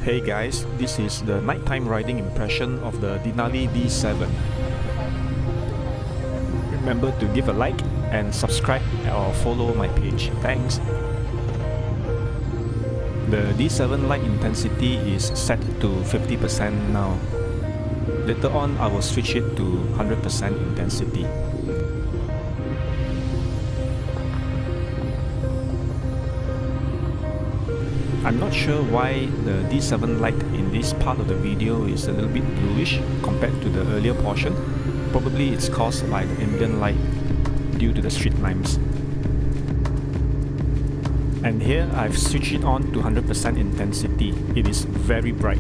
Hey guys, this is the nighttime riding impression of the Denali D7. Remember to give a like and subscribe or follow my page. Thanks! The D7 light intensity is set to 50% now. Later on I will switch it to 100% intensity. I'm not sure why the D7 light in this part of the video is a little bit bluish compared to the earlier portion. Probably it's caused by the ambient light due to the street lamps. And here I've switched it on to 100% intensity. It is very bright.